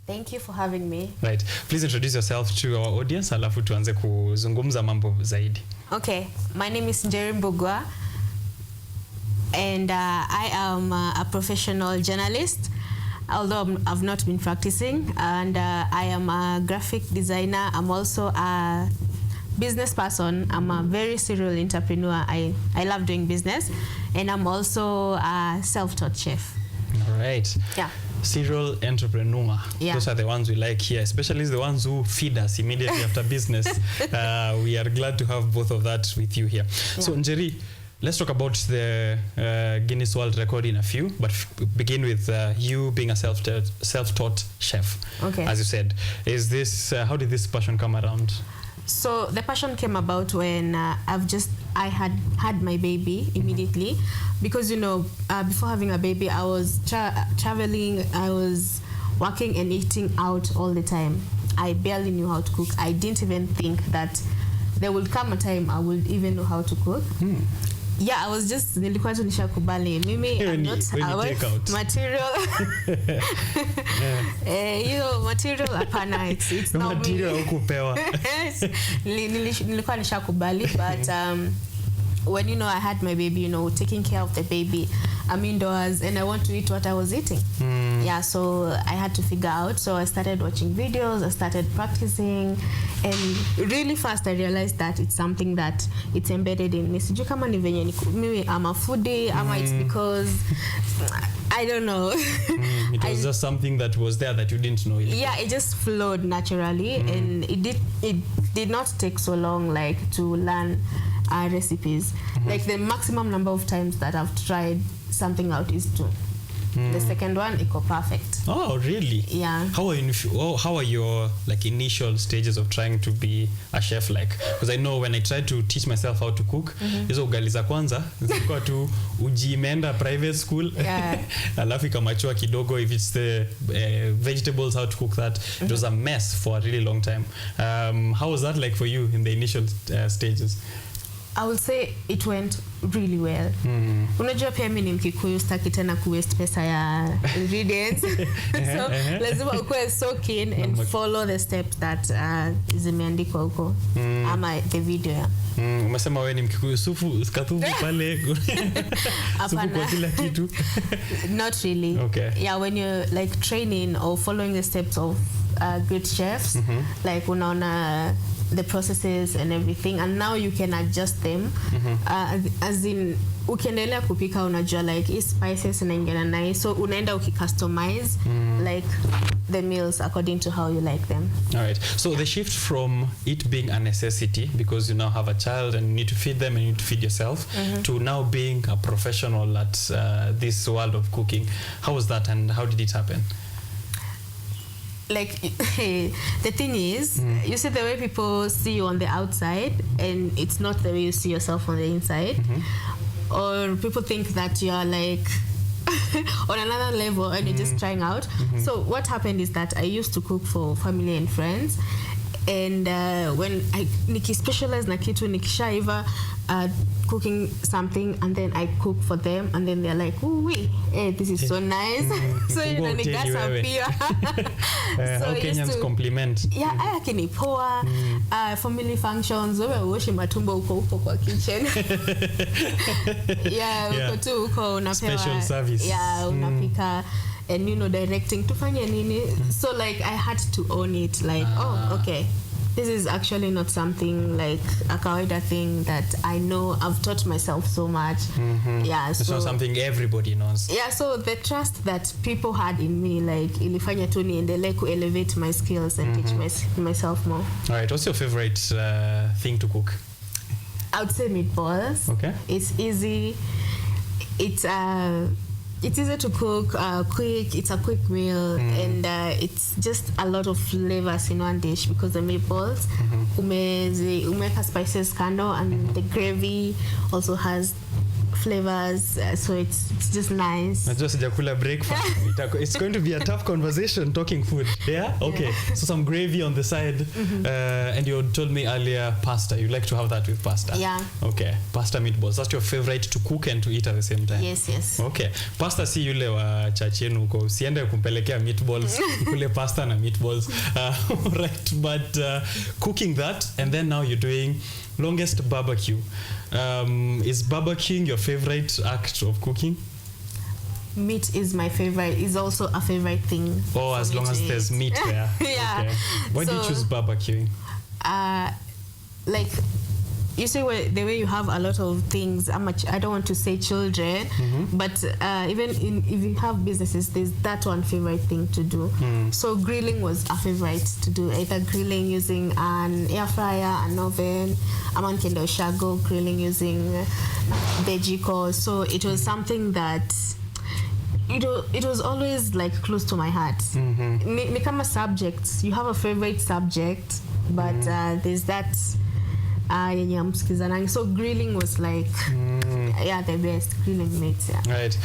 Thank you for having me. Right. Please introduce yourself to our audience, alafu tuanze kuzungumza mambo zaidi. Okay. My name is Njeri Mbugua, and I am a professional journalist, although I've not been practicing, and I am a graphic designer. I'm also a business person. I'm a very serial entrepreneur. I love doing business, and I'm also a self-taught chef. All right. Yeah. Serial entrepreneur. Yeah. Those are the ones we like here, especially the ones who feed us immediately after business. We are glad to have both of that with you here. Yeah. So Njeri, let's talk about the Guinness World Record in a few, but begin with you being a self-taught chef. Okay. As you said, is this how did this passion come around? So the passion came about when I had my baby immediately, because before having a baby I was traveling, I was working and eating out all the time. I barely knew how to cook. I didn't even think that there would come a time I would even know how to cook. Yeah, I was just nilikuwa tu nishakubali mimi I'm not material. Material hapana, it's not material kupewa. Nilikuwa nishakubali, but when I had my baby, taking care of the baby, I'm indoors and I want to eat what I was eating. Yeah, so I had to figure out. So I started watching videos, I started practicing, and really fast I realized that it's something that it's embedded in me. Sijui kama ni venye mimi I'm a foodie, ama it's because I don't know. It was just something that was there that you didn't know. Yeah, it just flowed naturally, and it did not take so long to learn recipes. Like the maximum number of times that I've tried something out is 2. The second one, it got perfect. Oh, really? Yeah. How are your initial stages of trying to be a chef like? Because I know when I tried to teach myself how to cook, hizo ugali za kwanza zilikuwa tu uji imeenda private school. Yeah. Alafu ikamachua kidogo. If it's the vegetables, how to cook that, it was a mess for a really long time. How was that like for you in the initial stages? I would say it went really well. Unajua pia mimi ni Mkikuyu, sitaki tena kuwaste pesa ya ingredients. So lazima ukue so keen and follow the steps that zimeandikwa huko ama the video. Umesema wewe ni Mkikuyu, kathufu pale. Sufu kwa kila kitu. Not really. Okay. Yeah, when you're training or following the steps of good chefs, unaona the processes and everything, and now you can adjust them. As in ukiendelea kupika unajua spices unaingana nayo, so unaenda ukicustomize the meals according to how you like them. All right. So the shift from it being a necessity because you now have a child and you need to feed them and you need to feed yourself, to now being a professional at this world of cooking, how was that and how did it happen? The thing is, you see the way people see you on the outside, and it's not the way you see yourself on the inside. Or people think that you're on another level and you're just trying out. So what happened is that I used to cook for family and friends, and when I specialize na kitu nikishaiva cooking something, and then I cook for them, and then they're like, "Ooh, this is so nice." So nigasa pia. How Kenyans compliment. Yeah, akini poa. Family functions, wewe uoshi matumbo uko kwa kitchen. Yeah, uko tu uko unapewa special service. Yeah, unapika and directing tufanye nini. So I had to own it, oh, okay, this is actually not something a kawaida thing that I know. I've taught myself so much. Yeah, it's not something everybody knows. Yeah, so the trust that people had in me ilifanya tu niendelee ku elevate my skills and teach myself more. All right, what's your favorite thing to cook? I would say meatballs. Okay. It's easy. It's easy to cook, quick. It's a quick meal, and it's just a lot of flavors in one dish because the meatballs, umeka spices kando, and the gravy also has flavors, so it's just nice. Najua sijakula breakfast. It's going to be a tough conversation talking food. Yeah? Okay. So some gravy on the side. And you told me earlier pasta. You like to have that with pasta? Yeah. Okay. Pasta meatballs. That's your favorite to cook and to eat at the same time? Yes. Okay. Pasta si yule wa church yenu huko. Usiende kumpelekea meatballs. Kule pasta na meatballs. Right. But cooking that, and then now you're doing longest barbecue. Is barbecuing your favorite act of cooking? Meat is my favorite. Is also a favorite thing. Oh, as long as there's meat there. Yeah. Okay. Why do you choose barbecuing? Like, you see, the way you have a lot of things. I don't want to say children, but even if you have businesses, there's that one favorite thing to do. So grilling was a favorite to do. Either grilling using an air fryer, an oven, aman kendo shago, grilling using the jiko. So it was something that it was always like close to my heart. Ni kama subjects. You have a favorite subject, but there's that. So grilling was like the best grilling mates. Right.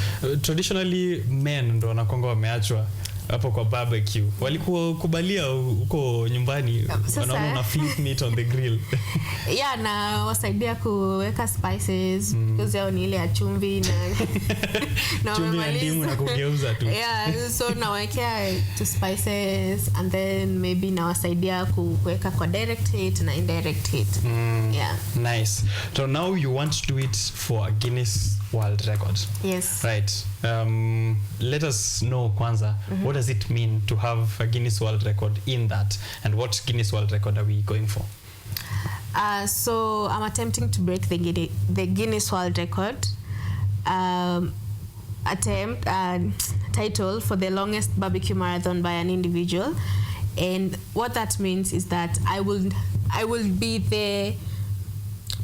Traditionally men ndo wanakonga wameachwa hapo kwa barbecue. Walikuwa kubalia huko nyumbani wanaona una flip meat on the grill. Na wasaidia kuweka spices because yao ni ile ya chumvi na chumvi na ndimu na kugeuza tu. So nawekea to spices and then maybe nawasaidia kuweka kwa direct heat na indirect heat. Nice. So now you want to do it for a Guinness World Record. Yes. Right. Let us know kwanza, what does it mean to have a Guinness World Record in that, and what Guinness World Record are we going for? So I'm attempting to break the Guinness World Record title for the longest barbecue marathon by an individual, and what that means is that I will be the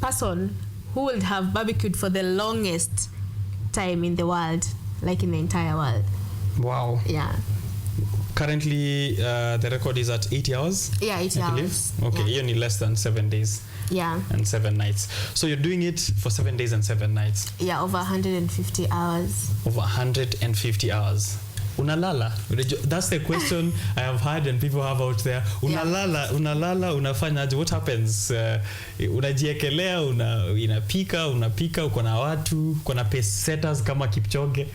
person who will have barbecued for the longest time in the world, like in the entire world. Wow. Yeah. Currently, the record is at 80 hours? Yeah, 80 hours. Okay, you're only less than 7 days. Yeah. And 7 nights. So you're doing it for 7 days and 7 nights? Yeah, over 150 hours. Over 150 hours. Unalala? That's the question I have heard and people have out there. Unalala, unafanyaje? What happens? Unajiekelea, unapika, uko na watu, uko na pace setters kama Kipchoge.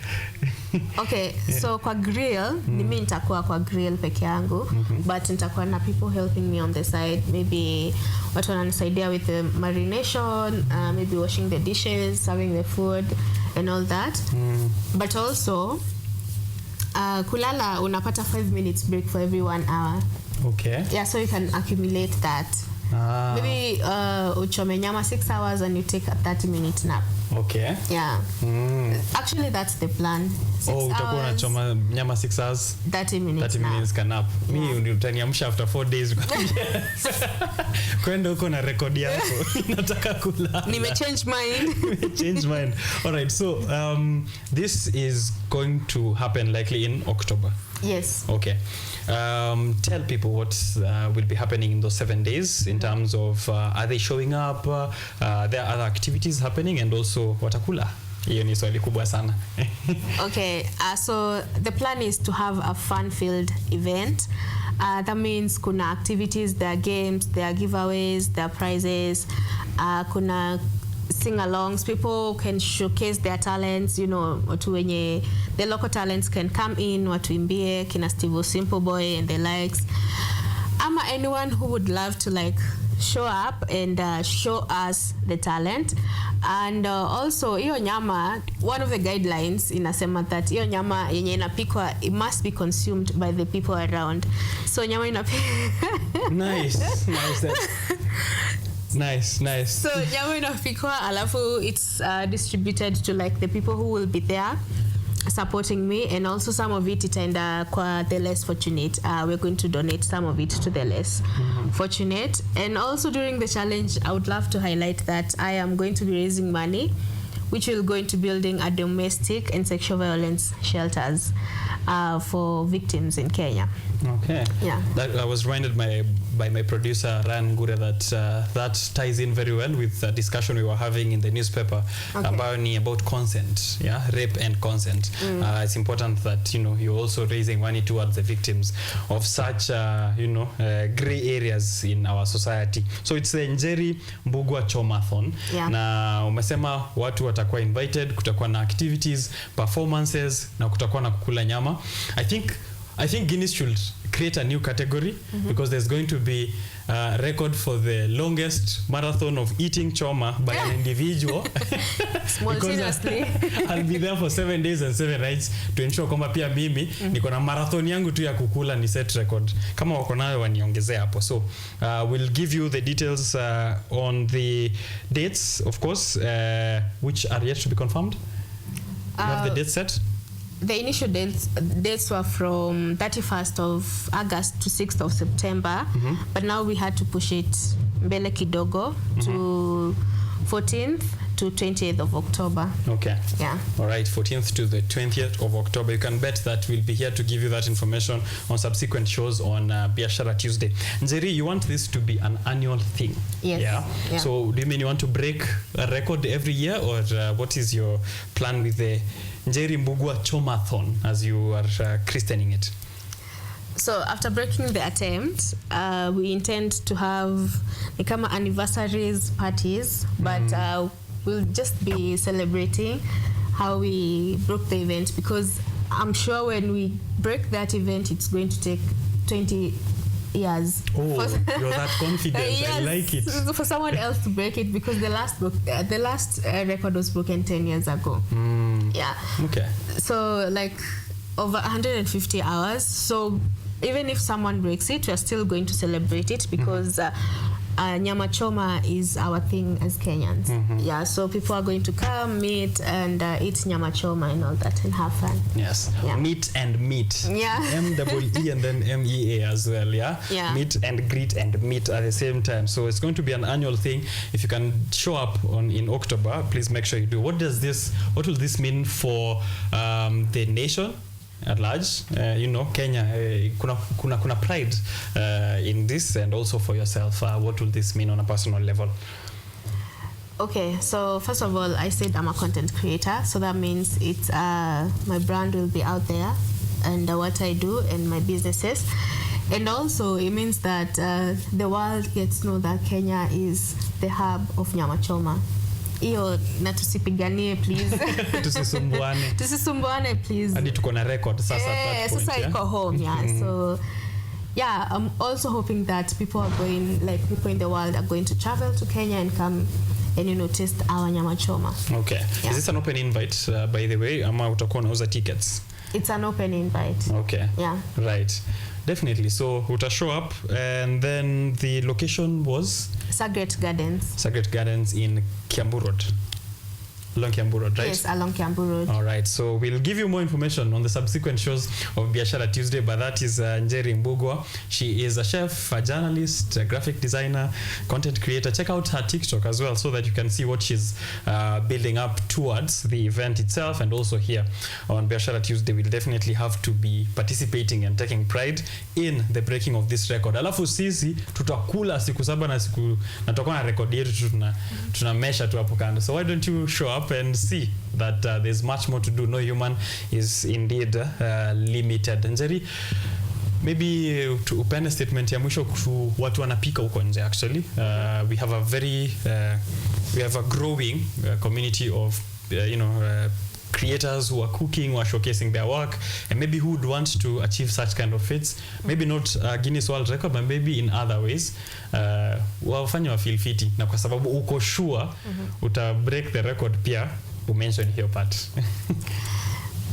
Okay, so kwa grill, mimi nitakuwa kwa grill peke yangu, but nitakuwa na people helping me on the side. Maybe watu wananisaidia with the marination, maybe washing the dishes, serving the food and all that. But also kulala unapata 5 minutes break for every 1 hour. Okay. Yeah, so you can accumulate that. Maybe uchome nyama 6 hours and you take a 30-minute nap. Okay. Yeah. Actually, that's the plan. 6 hours. Utakuwa unachoma nyama 6 hours. 30 minutes. 30 minutes nap. Mimi utaniamsha after 4 days. Kwenda uko na record yako. Nataka kulala. Change mind. All right. So this is going to happen likely in October. Yes. Okay. Tell people what will be happening in those 7 days in terms of are they showing up? There are other activities happening, and also watakula. Hiyo ni swali kubwa sana. Okay. So the plan is to have a fun-filled event. That means kuna activities, there are games, there are giveaways, there are prizes, kuna sing-alongs. People can showcase their talents, watu wenye the local talents can come in, watuimbie kina Steve Simple Boy and the likes. Ama anyone who would love to show up and show us the talent. And also hiyo nyama, one of the guidelines inasema that hiyo nyama yenye inapikwa, it must be consumed by the people around. So nyama inapikwa. Nice. So nyama inapikwa alafu it's distributed to the people who will be there supporting me, and also some of it itaenda kwa the less fortunate. We're going to donate some of it to the less fortunate. And also during the challenge, I would love to highlight that I am going to be raising money which will go into building a domestic and sexual violence shelters. for victims in Kenya. Okay. Yeah. That, I was reminded by my producer Ryan Gure that that ties in very well with the discussion we were having in the newspaper about consent, rape and consent. It's important that you're also raising money towards the victims of such gray areas in our society. So it's the Njeri Mbugua Chomathon. Na umesema watu watakuwa invited, kutakuwa na activities, performances, na kutakuwa na kukula nyama. I think Guinness should create a new category because there's going to be a record for the longest marathon of eating choma by an individual. Seriously. I'll be there for 7 days and 7 nights to ensure kwamba pia mimi niko na marathon yangu tu ya kukula ni set record. Kama wako nayo waniongezea hapo. So we'll give you the details on the dates, of course, which are yet to be confirmed. You have the date set? The initial dates were from 31st of August to 6th of September, but now we had to push it mbele kidogo to 14th to 20th of October. Okay. Yeah. All right, 14th to the 20th of October. You can bet that we'll be here to give you that information on subsequent shows on Biashara Tuesday. Njeri, you want this to be an annual thing? Yes. Yeah? So do you mean you want to break a record every year, or what is your plan with the Njeri Mbugua Chomathon, as you are christening it? So after breaking the attempt, we intend to have kama anniversaries parties, but we'll just be celebrating how we broke the event, because I'm sure when we break that event, it's going to take 20 years. Oh, you're that confident. Yes, I like it. For someone else to break it, because the last record was broken 10 years ago. Yeah. Okay. So like over 150 hours. So even if someone breaks it, we're still going to celebrate it, because nyama choma is our thing as Kenyans. Yeah, so people are going to come, meet, and eat nyama choma and all that, and have fun. Yes. Yeah. Meet and meet. Yeah. M-E-E and then M-E-A as well, yeah? Yeah. Meet and greet and meet at the same time. So it's going to be an annual thing. If you can show up in October, please make sure you do. What will this mean for the nation at large? Kenya, kuna pride in this, and also for yourself. What will this mean on a personal level? Okay, so first of all, I said I'm a content creator, so that means it's my brand will be out there, and what I do and my businesses. And also it means that the world gets to know that Kenya is the hub of nyama choma. Iyo na tusipiganie please. Tusisumbuane please. Hadi tuko na record sasa at that point. Sasa iko home, yeah. So yeah, I'm also hoping that people in the world are going to travel to Kenya and come and taste our nyama choma. Okay. Yeah. Is this an open invite, by the way? Ama utakuwa unauza tickets? It's an open invite. Okay. Yeah. Right. Definitely. So uta show up, and then the location was? Sagret Gardens. Sagret Gardens in Kiambu Road. Along Kiambu Road, right? Yes, along Kiambu Road. All right. So we'll give you more information on the subsequent shows of Biashara Tuesday, but that is Njeri Mbugua. She is a chef, a journalist, a graphic designer, content creator. Check out her TikTok as well, so that you can see what she's building up towards the event itself. And also here on Biashara Tuesday, we'll definitely have to be participating and taking pride in the breaking of this record. Alafu sisi tutakula siku 7 na siku natakuwa na record yetu tuna mesha tu hapo kando. So why don't you show up and see that there's much more to do. No human is indeed limited. Njeri, maybe upende statement ya mwisho kuhusu watu wanapika huko nje. Actually, we have a growing community of creators who are cooking, who are showcasing their work, and maybe who would want to achieve such kind of feats. Maybe not Guinness World Record, but maybe in other ways. Wafanya wa feel fiti, na kwa sababu uko sure uta break the record pia, mention here part.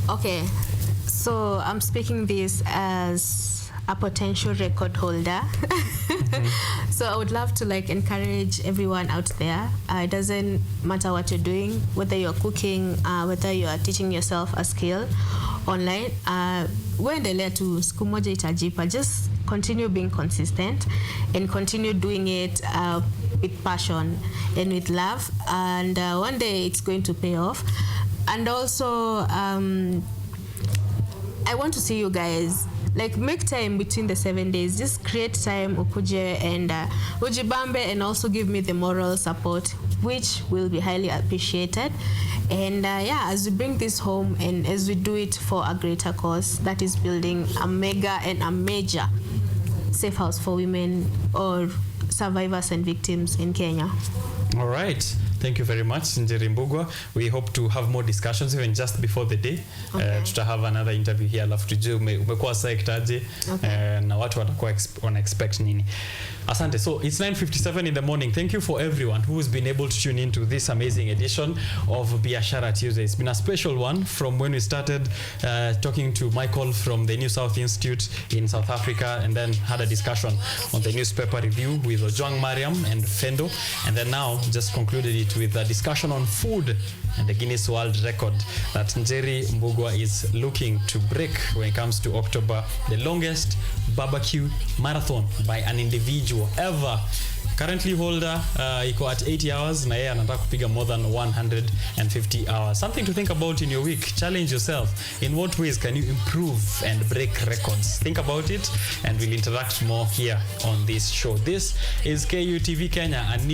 Okay, so I'm speaking this as a potential record holder. So I would love to encourage everyone out there. It doesn't matter what you're doing, whether you're cooking, whether you are teaching yourself a skill online. Uendelea tu, siku moja itajipa. Just continue being consistent and continue doing it with passion and with love, and one day it's going to pay off. And also I want to see you guys. Like, make time between the 7 days. Just create time, ukuje and ujibambe, and also give me the moral support, which will be highly appreciated. And as we bring this home and as we do it for a greater cause, that is building a mega and a major safe house for women or survivors and victims in Kenya. All right. Thank you very much, Njeri Mbugua. We hope to have more discussions even just before the day. Okay. To have another interview here. Alafu tujue umekuwa psyched aje, na watu watakuwa wana expect nini. Asante. So it's 9:57 in the morning. Thank you for everyone who has been able to tune into this amazing edition of Biashara Tuesday. It's been a special one from when we started talking to Michael from the New South Institute in South Africa, and then had a discussion on the newspaper review with Ojwang Mariam and Fendo, and then now just concluded it with a discussion on food and the Guinness World Record that Njeri Mbugua is looking to break when it comes to October, the longest barbecue marathon by an individual ever. Currently holder iko at 80 hours na yeye anataka kupiga more than 150 hours. Something to think about in your week. Challenge yourself. In what ways can you improve and break records? Think about it, and we'll interact more here on this show. This is KUTV Kenya, a new